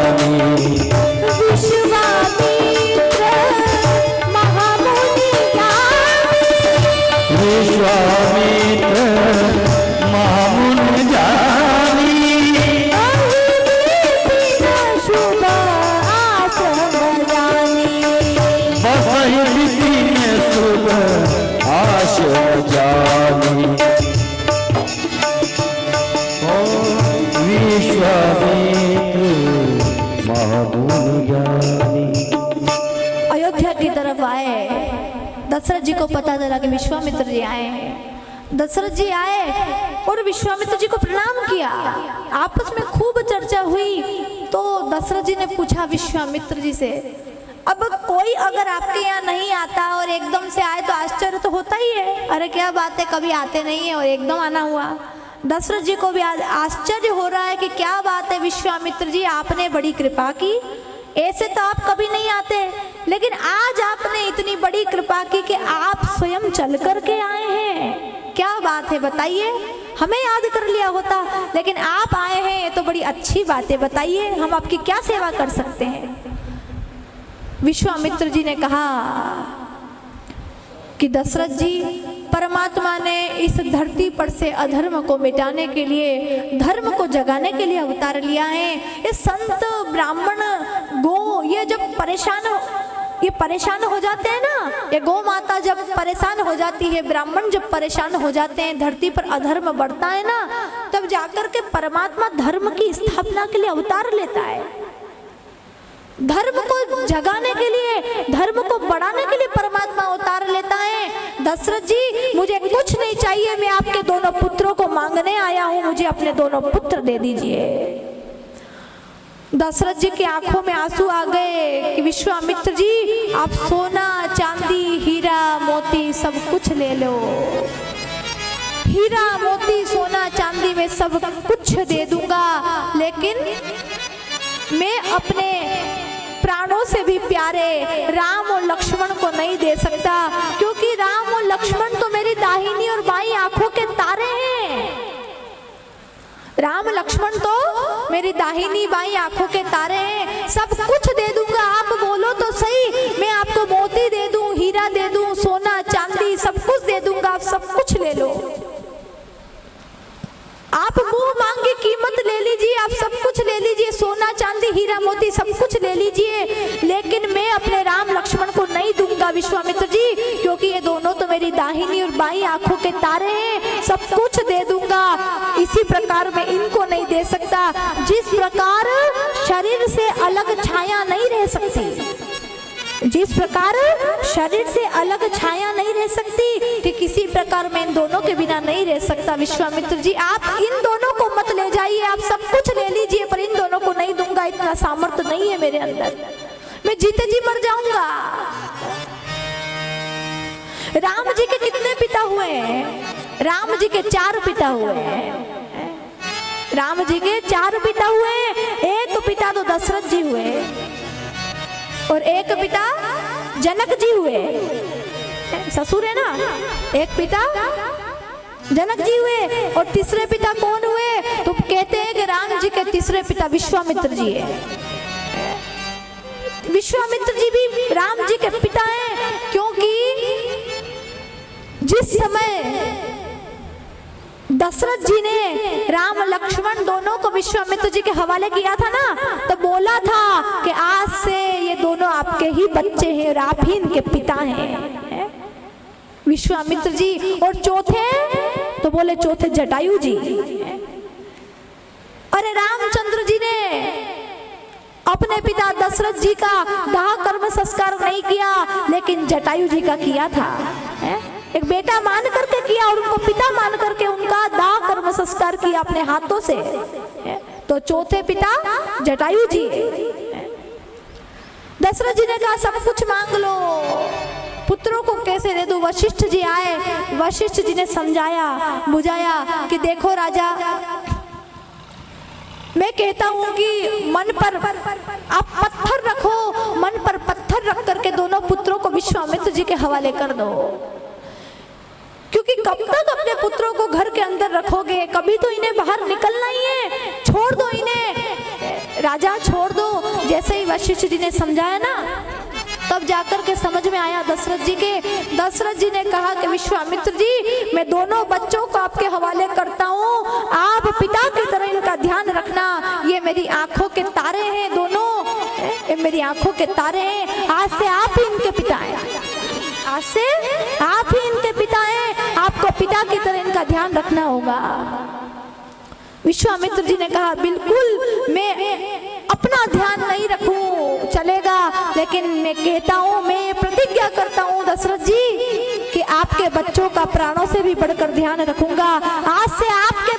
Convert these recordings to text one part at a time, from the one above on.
जानी। विश्वामित्र महामुनि ज्ञानी, विश्वामित्र महामुनि जानी। शुभ आश्रम जानी, बसहि विपिन शुभ आश्रम जानी। विश्वामित्र महामुनि ज्ञानी। अयोध्या की तरफ आए। दशरथ जी को पता चला कि विश्वामित्र जी आए हैं। दशरथ जी आए और विश्वामित्र जी को प्रणाम किया। आपस में खूब चर्चा हुई तो दशरथ जी ने पूछा विश्वामित्र जी से, अब कोई अगर आपके यहाँ नहीं आता और एकदम से आए तो आश्चर्य तो होता ही है। अरे क्या बात है, कभी आते नहीं है और एकदम आना हुआ। दशरथ जी को भी आश्चर्य हो रहा है कि क्या बात है विश्वामित्र जी, आपने बड़ी कृपा की, ऐसे तो आप कभी नहीं आते, लेकिन आज आपने इतनी बड़ी कृपा की कि आप स्वयं चल कर के आए हैं। क्या बात है बताइए, हमें याद कर लिया होता, लेकिन आप आए हैं, ये तो बड़ी अच्छी बात है। बताइए हम आपकी क्या सेवा कर सकते हैं। विश्वामित्र जी ने कहा कि दशरथ जी, परमात्मा ने इस धरती पर से अधर्म को मिटाने के लिए, धर्म को जगाने के लिए अवतार लिया है। ये संत ब्राह्मण गो ये जब परेशान हो जाते हैं ना, ये गौ माता जब परेशान हो जाती है, ब्राह्मण जब परेशान हो जाते हैं, धरती पर अधर्म बढ़ता है ना, तब जाकर के परमात्मा धर्म की स्थापना के लिए अवतार लेता है। धर्म को जगाने के लिए, धर्म को बढ़ाने के लिए परमात्मा अवतार लेता है। दशरथ जी, मुझे कुछ नहीं चाहिए, मैं आपके दोनों पुत्रों को मांगने आया हूं, मुझे अपने दोनों पुत्र दे दीजिए। दशरथ जी की आंखों में आंसू आ गए कि विश्वामित्र जी, आप सोना चांदी हीरा मोती सब कुछ ले लो, हीरा मोती सोना चांदी में सब कुछ दे दूंगा, लेकिन मैं अपने प्राणों से भी प्यारे राम और लक्ष्मण को नहीं दे सकता, क्योंकि राम और लक्ष्मण तो मेरी दाहिनी और बाईं आंखों के तारे हैं। राम लक्ष्मण तो मेरी दाहिनी बाईं आंखों के तारे हैं। सब कुछ दे दूंगा, आप बोलो तो सही, मैं आपको मोती दे दूं, हीरा दे दूं, सोना चांदी सब कुछ दे दूंगा, आप सब कुछ ले लो। आप मुंह मांगी कीमत ले लीजिए, आप सब कुछ ले लीजिए, सोना चांदी हीरा मोती सब कुछ ले लीजिए, लेकिन मैं अपने राम लक्ष्मण को नहीं दूंगा विश्वामित्र जी, क्योंकि ये दोनों तो मेरी दाहिनी और बाईं आंखों के तारे हैं। सब कुछ दे दूंगा, इसी प्रकार मैं इनको नहीं दे सकता। जिस प्रकार शरीर से अलग छाया नहीं रह सकती, जिस प्रकार शरीर से अलग छाया नहीं रह सकती, ठीक इसी प्रकार मैं इन दोनों के बिना नहीं रह सकता। विश्वामित्र जी, आप इन दोनों को मत ले जाइए, आप सब कुछ ले लीजिए, पर इन दोनों को नहीं दूंगा, इतना सामर्थ्य नहीं है मेरे अंदर, मैं जीते जी मर जाऊंगा। राम जी के कितने पिता हुए हैं? राम जी के 4 पिता हुए हैं। राम जी के 4 पिता हुए, एक पिता तो दशरथ जी हुए और एक पिता जनक जी हुए, ससुर है ना, एक पिता जनक जी हुए, और तीसरे पिता कौन हुए? तो कहते हैं कि राम जी के तीसरे पिता विश्वामित्र जी है। विश्वामित्र जी भी राम जी के पिता हैं, क्योंकि जिस समय दशरथ जी ने राम लक्ष्मण दोनों को विश्वामित्र जी के हवाले किया था ना, तो बोला था कि आज से ये दोनों आपके ही बच्चे हैं और आप ही इनके पिता हैं, विश्वामित्र जी। और चौथे तो बोले चौथे जटायु जी। अरे रामचंद्र जी ने अपने पिता दशरथ जी का दाह कर्म संस्कार नहीं किया, लेकिन जटायु जी का किया था। एक बेटा मान करके किया और उनको पिता मान करके उनका दाह कर्म संस्कार किया अपने हाथों से। तो चौथे पिता जटायु जी। दशरथ जी ने कहा सब कुछ मांग लो, पुत्रों को कैसे दे दूं? वशिष्ठ जी आए, वशिष्ठ जी ने समझाया बुझाया कि देखो राजा, मैं कहता हूं कि मन पर आप पत्थर रखो, मन पर पत्थर रख करके दोनों पुत्रों को विश्वामित्र जी के हवाले कर दो, क्योंकि कब तक अपने पुत्रों को घर के अंदर रखोगे? कभी तो इन्हें बाहर निकलना ही है, छोड़ दो इन्हें। राजा छोड़ दो। जैसे ही वशिष्ठ जी ने समझाया ना, तब जाकर के समझ में आया दशरथ जी के। दशरथ जी ने कहा कि विश्वामित्र जी, मैं दोनों बच्चों को आपके हवाले करता हूँ, आप पिता की तरह इनका ध्यान रखना। ये मेरी आंखों के तारे हैं दोनों, ये मेरी आंखों के तारे हैं। आज से आप ही इनके पिता हैं, आज से आप ही इनके पिता हैं, आपको पिता की तरह इनका ध्यान रखना होगा। विश्वामित्र जी ने कहा, बिल्कुल मैं अपना ध्यान नहीं रखूं चलेगा, लेकिन मैं कहता हूं, मैं प्रतिज्ञा करता हूं दशरथ जी कि आपके बच्चों का प्राणों से भी बढ़कर ध्यान रखूंगा। आज से आपके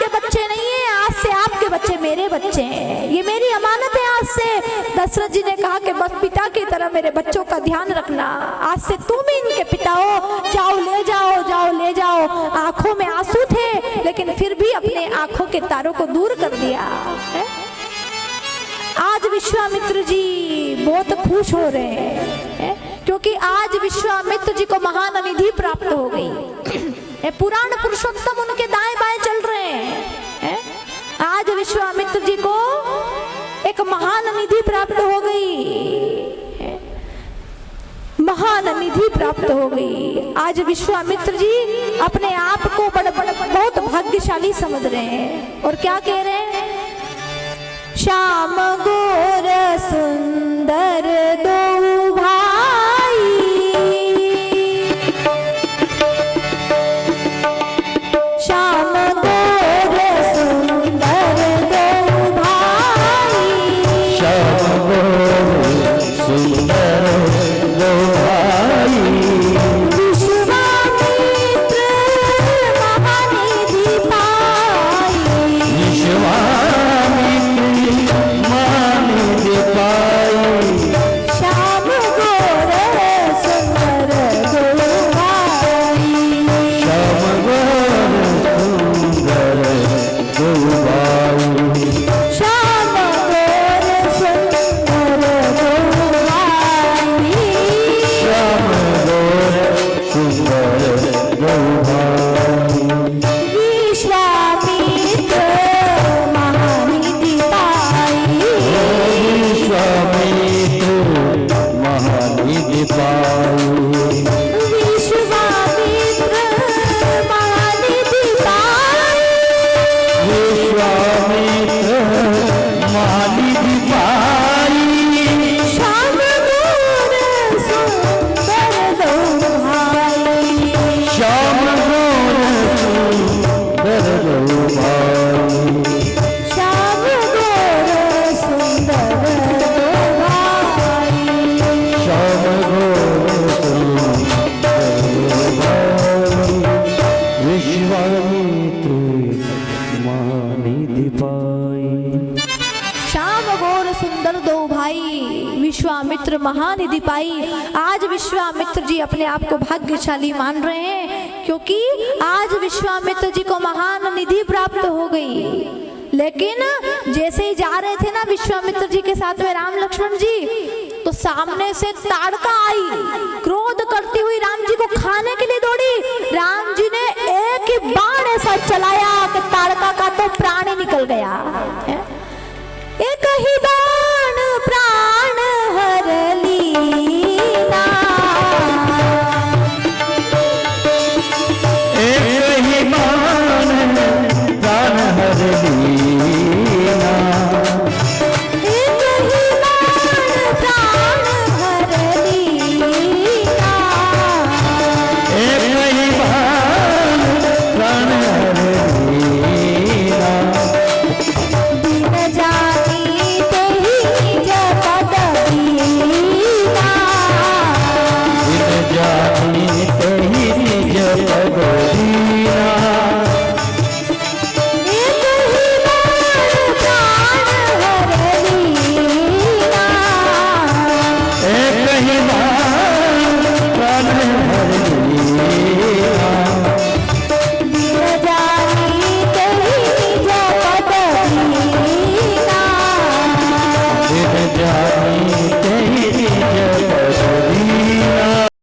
बच्चे नहीं है, आज से आपके बच्चे मेरे बच्चे हैं, ये मेरी अमानत है आज से। दशरथ जी ने कहा कि बस पिता की तरह मेरे बच्चों का ध्यान रखना, आज से तुम ही इनके पिता हो, जाओ ले जाओ, जाओ ले जाओ। आंखों में आंसू थे, लेकिन फिर भी अपने आंखों के तारों को दूर कर दिया है? आज विश्वामित्र जी बहुत खुश हो रहे हैं, क्योंकि आज विश्वामित्र जी को महान निधि प्राप्त हो गई। पुराण पुरुषोत्तम उनके दाएं बाएं चल रहे हैं। आज विश्वामित्र जी को एक महान निधि प्राप्त हो गई, महान निधि प्राप्त हो गई। आज विश्वामित्र जी अपने आप को बहुत भाग्यशाली समझ रहे हैं, और क्या कह रहे हैं? श्याम गोर सुंदर दो भाई, श्याम गोर सुंदर दो भाई, श्याम गोर सुंदर दो भाई, विश्वामित्र महानिधि पाई, श्याम गोर सुंदर दो भाई, श्याम गोर सुंदर दो भाई, श्याम गोर सुंदर दो भाई, श्याम गोर सुंदर दो भाई, विश्वामित्र महानिधि पाई, विश्वामित्र महानिधि पाई, विश्वामित्र महानिधि पाई, विश्वामित्र महानिधि पाई, श्याम गोर सुंदर दो भाई, श्याम गोर सुंदर दो भाई, श्याम गोर सुंदर दो भाई, श्याम गोर सुंदर दो भाई, विश्वामित्र महानिधि पाई। श्याम गोर सुंदर दो भाई, विश्वामित्र महानिधि पाई। आज विश्वामित्र जी अपने आप को भाग्यशाली मान रहे हैं, क्योंकि आज विश्वामित्र जी को महान निधि प्राप्त हो गई। लेकिन जैसे ही जा रहे थे ना विश्वामित्र जी के साथ में राम लक्ष्मण जी, तो सामने से ताड़का आई, क्रोध करती हुई राम जी को खाने के लिए दौड़ी। राम जी ने एक ही बाण ऐसा चलाया कि ताड़का का तो प्राण ही निकल गया। एक ही बाण